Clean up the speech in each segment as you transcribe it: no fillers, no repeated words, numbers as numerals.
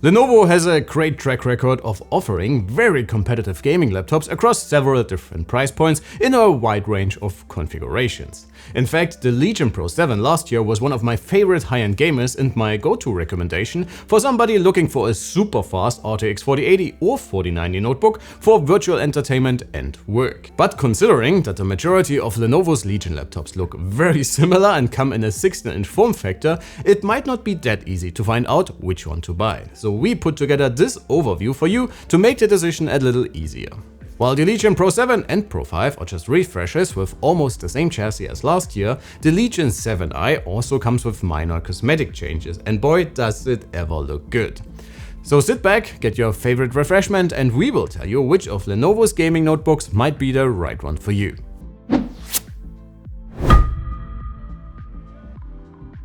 Lenovo has a great track record of offering very competitive gaming laptops across several different price points in a wide range of configurations. In fact, the Legion Pro 7 last year was one of my favorite high-end gamers and my go-to recommendation for somebody looking for a super fast RTX 4080 or 4090 notebook for virtual entertainment and work. But considering that the majority of Lenovo's Legion laptops look very similar and come in a 16-inch form factor, it might not be that easy to find out which one to buy. So we put together this overview for you to make the decision a little easier. While the Legion Pro 7 and Pro 5 are just refreshes with almost the same chassis as last year, the Legion 7i also comes with minor cosmetic changes, and boy does it ever look good. So sit back, get your favorite refreshment, and we will tell you which of Lenovo's gaming notebooks might be the right one for you.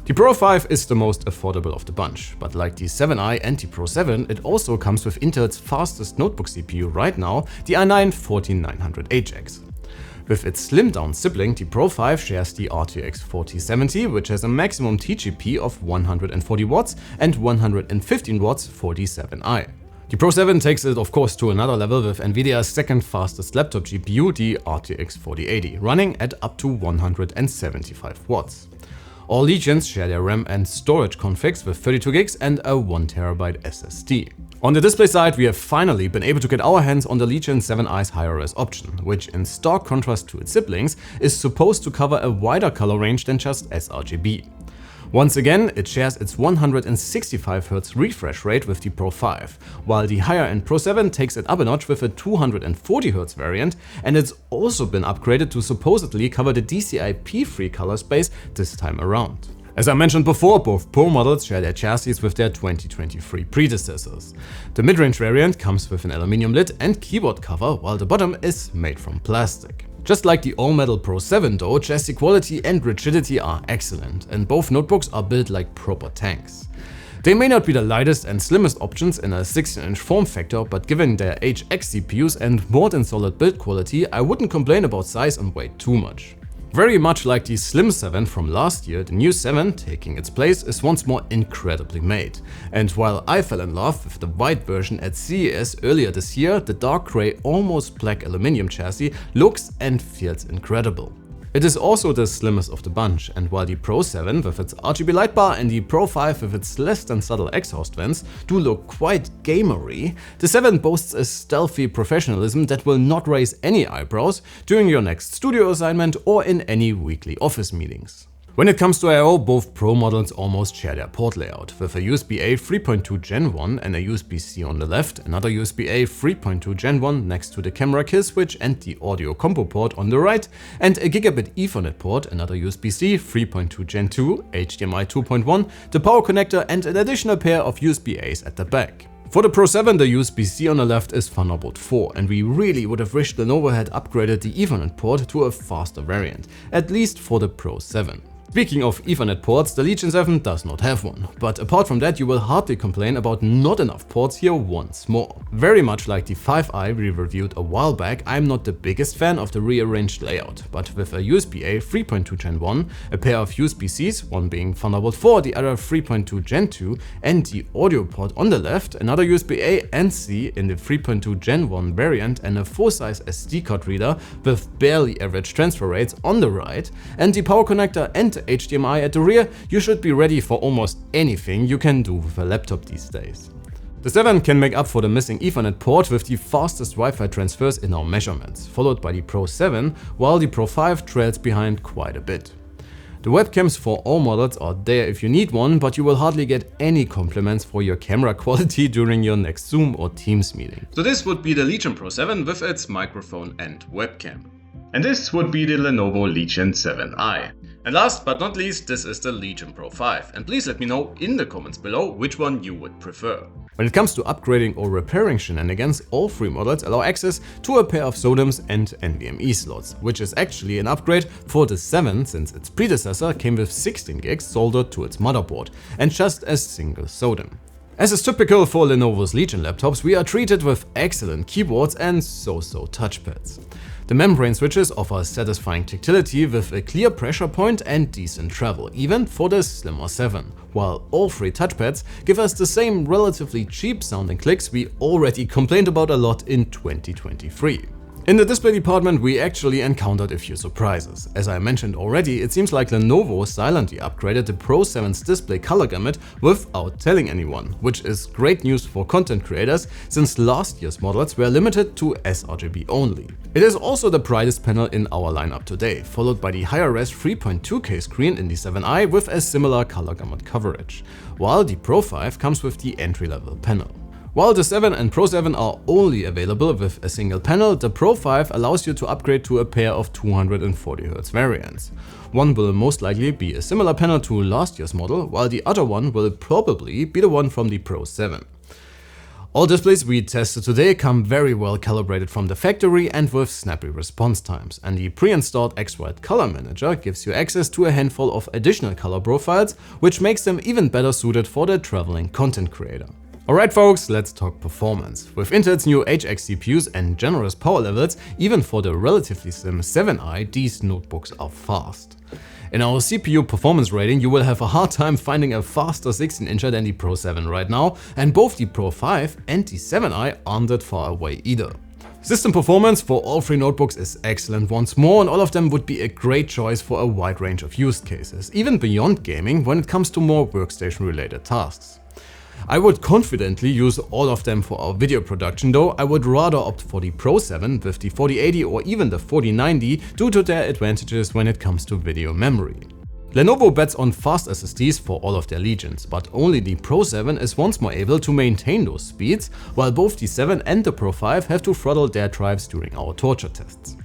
The Pro 5 is the most affordable of the bunch, but like the 7i and the Pro 7, it also comes with Intel's fastest notebook CPU right now, the i9-14900HX. With its slimmed-down sibling, the Pro 5 shares the RTX 4070, which has a maximum TGP of 140 watts and 115 watts for the 7i. The Pro 7 takes it of course to another level with NVIDIA's second fastest laptop GPU, the RTX 4080, running at up to 175 watts. All Legions share their RAM and storage configs with 32 gigs and a 1TB SSD. On the display side, we have finally been able to get our hands on the Legion 7i's higher res option, which in stark contrast to its siblings is supposed to cover a wider color range than just sRGB. Once again, it shares its 165Hz refresh rate with the Pro 5, while the higher-end Pro 7 takes it up a notch with a 240Hz variant, and it's also been upgraded to supposedly cover the DCI-P free color space this time around. As I mentioned before, both Pro models share their chassis with their 2023 predecessors. The mid-range variant comes with an aluminum lid and keyboard cover, while the bottom is made from plastic. Just like the all-metal Pro 7 though, chassis quality and rigidity are excellent, and both notebooks are built like proper tanks. They may not be the lightest and slimmest options in a 16-inch form factor, but given their HX CPUs and more than solid build quality, I wouldn't complain about size and weight too much. Very much like the Slim 7 from last year, the new 7, taking its place, is once more incredibly made. And while I fell in love with the white version at CES earlier this year, the dark grey, almost black aluminum chassis looks and feels incredible. It is also the slimmest of the bunch, and while the Pro 7 with its RGB light bar and the Pro 5 with its less than subtle exhaust vents do look quite gamery, the 7 boasts a stealthy professionalism that will not raise any eyebrows during your next studio assignment or in any weekly office meetings. When it comes to I/O, both Pro models almost share their port layout, with a USB-A 3.2 Gen 1 and a USB-C on the left, another USB-A 3.2 Gen 1 next to the camera kill switch and the audio combo port on the right, and a Gigabit Ethernet port, another USB-C 3.2 Gen 2, HDMI 2.1, the power connector and an additional pair of USB-As at the back. For the Pro 7, the USB-C on the left is Thunderbolt 4, and we really would have wished Lenovo had upgraded the Ethernet port to a faster variant, at least for the Pro 7. Speaking of Ethernet ports, the Legion 7 does not have one, but apart from that you will hardly complain about not enough ports here once more. Very much like the 5i we reviewed a while back, I'm not the biggest fan of the rearranged layout, but with a USB-A 3.2 Gen 1, a pair of USB-Cs, one being Thunderbolt 4, the other 3.2 Gen 2, and the audio port on the left, another USB-A and C in the 3.2 Gen 1 variant, and a full-size SD card reader with barely average transfer rates on the right, and the power connector and HDMI at the rear, you should be ready for almost anything you can do with a laptop these days. The 7 can make up for the missing Ethernet port with the fastest Wi-Fi transfers in our measurements, followed by the Pro 7, while the Pro 5 trails behind quite a bit. The webcams for all models are there if you need one, but you will hardly get any compliments for your camera quality during your next Zoom or Teams meeting. So this would be the Legion Pro 7 with its microphone and webcam. And this would be the Lenovo Legion 7i. And last but not least, this is the Legion Pro 5, and please let me know in the comments below which one you would prefer. When it comes to upgrading or repairing shenanigans, all three models allow access to a pair of SODIMMs and NVMe slots, which is actually an upgrade for the 7 since its predecessor came with 16 gigs soldered to its motherboard and just a single SODIMM. As is typical for Lenovo's Legion laptops, we are treated with excellent keyboards and so-so touchpads. The membrane switches offer satisfying tactility with a clear pressure point and decent travel, even for the slimmer 7, while all 3 touchpads give us the same relatively cheap sounding clicks we already complained about a lot in 2023. In the display department, we actually encountered a few surprises. As I mentioned already, it seems like Lenovo silently upgraded the Pro 7's display color gamut without telling anyone, which is great news for content creators since last year's models were limited to sRGB only. It is also the brightest panel in our lineup today, followed by the higher res 3.2K screen in the 7i with a similar color gamut coverage, while the Pro 5 comes with the entry-level panel. While the 7 and Pro 7 are only available with a single panel, the Pro 5 allows you to upgrade to a pair of 240Hz variants. One will most likely be a similar panel to last year's model, while the other one will probably be the one from the Pro 7. All displays we tested today come very well calibrated from the factory and with snappy response times, and the pre-installed X-Rite Color Manager gives you access to a handful of additional color profiles, which makes them even better suited for the traveling content creator. Alright folks, let's talk performance. With Intel's new HX CPUs and generous power levels, even for the relatively slim 7i, these notebooks are fast. In our CPU performance rating, you will have a hard time finding a faster 16-incher than the Pro 7 right now, and both the Pro 5 and the 7i aren't that far away either. System performance for all 3 notebooks is excellent once more, and all of them would be a great choice for a wide range of use cases, even beyond gaming when it comes to more workstation-related tasks. I would confidently use all of them for our video production, though I would rather opt for the Pro 7 with the 4080 or even the 4090 due to their advantages when it comes to video memory. Lenovo bets on fast SSDs for all of their Legions, but only the Pro 7 is once more able to maintain those speeds, while both the 7 and the Pro 5 have to throttle their drives during our torture tests.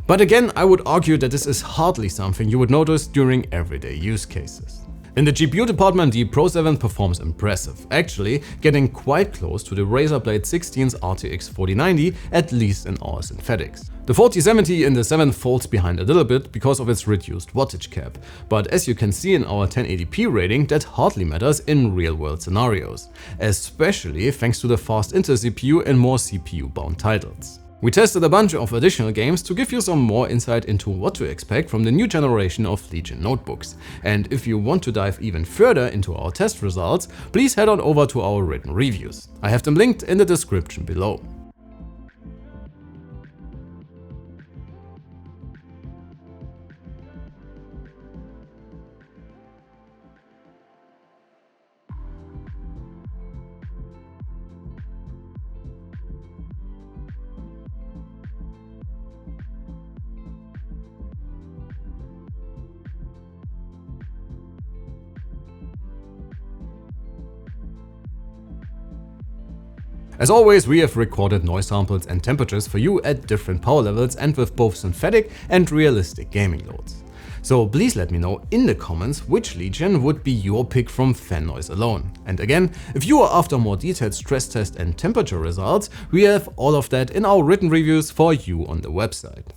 But again, I would argue that this is hardly something you would notice during everyday use cases. In the GPU department, the Pro 7 performs impressive, actually getting quite close to the Razer Blade 16's RTX 4090, at least in our synthetics. The 4070 in the 7 falls behind a little bit because of its reduced wattage cap, but as you can see in our 1080p rating, that hardly matters in real-world scenarios, especially thanks to the fast Intel CPU and more CPU-bound titles. We tested a bunch of additional games to give you some more insight into what to expect from the new generation of Legion notebooks. And if you want to dive even further into our test results, please head on over to our written reviews. I have them linked in the description below. As always, we have recorded noise samples and temperatures for you at different power levels and with both synthetic and realistic gaming loads. So please let me know in the comments which Legion would be your pick from fan noise alone. And again, if you are after more detailed stress test and temperature results, we have all of that in our written reviews for you on the website.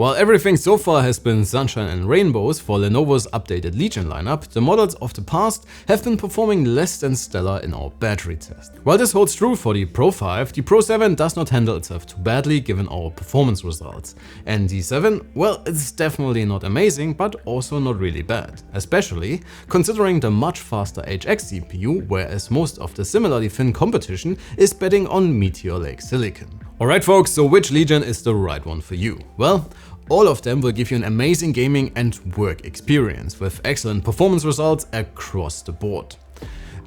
While everything so far has been sunshine and rainbows for Lenovo's updated Legion lineup, the models of the past have been performing less than stellar in our battery test. While this holds true for the Pro 5, the Pro 7 does not handle itself too badly given our performance results. And the 7, well, it's definitely not amazing, but also not really bad, especially considering the much faster HX CPU, whereas most of the similarly thin competition is betting on Meteor Lake Silicon. Alright folks, so which Legion is the right one for you? Well, all of them will give you an amazing gaming and work experience with excellent performance results across the board.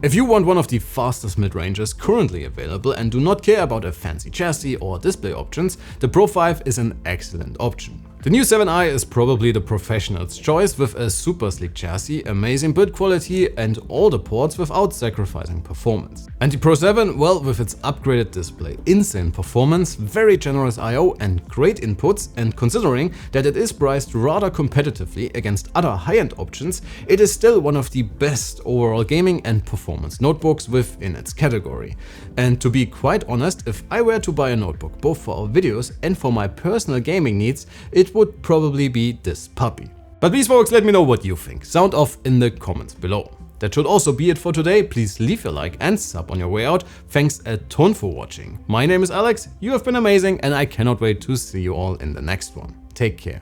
If you want one of the fastest mid-ranges currently available and do not care about a fancy chassis or display options, the Pro 5 is an excellent option. The new 7i is probably the professional's choice with a super sleek chassis, amazing build quality and all the ports without sacrificing performance. And the Pro 7, well, with its upgraded display, insane performance, very generous I/O and great inputs, and considering that it is priced rather competitively against other high-end options, it is still one of the best overall gaming and performance notebooks within its category. And to be quite honest, if I were to buy a notebook both for our videos and for my personal gaming needs, it would probably be this puppy. But please folks, let me know what you think. Sound off in the comments below. That should also be it for today. Please leave a like and sub on your way out. Thanks a ton for watching. My name is Alex, you have been amazing and I cannot wait to see you all in the next one. Take care.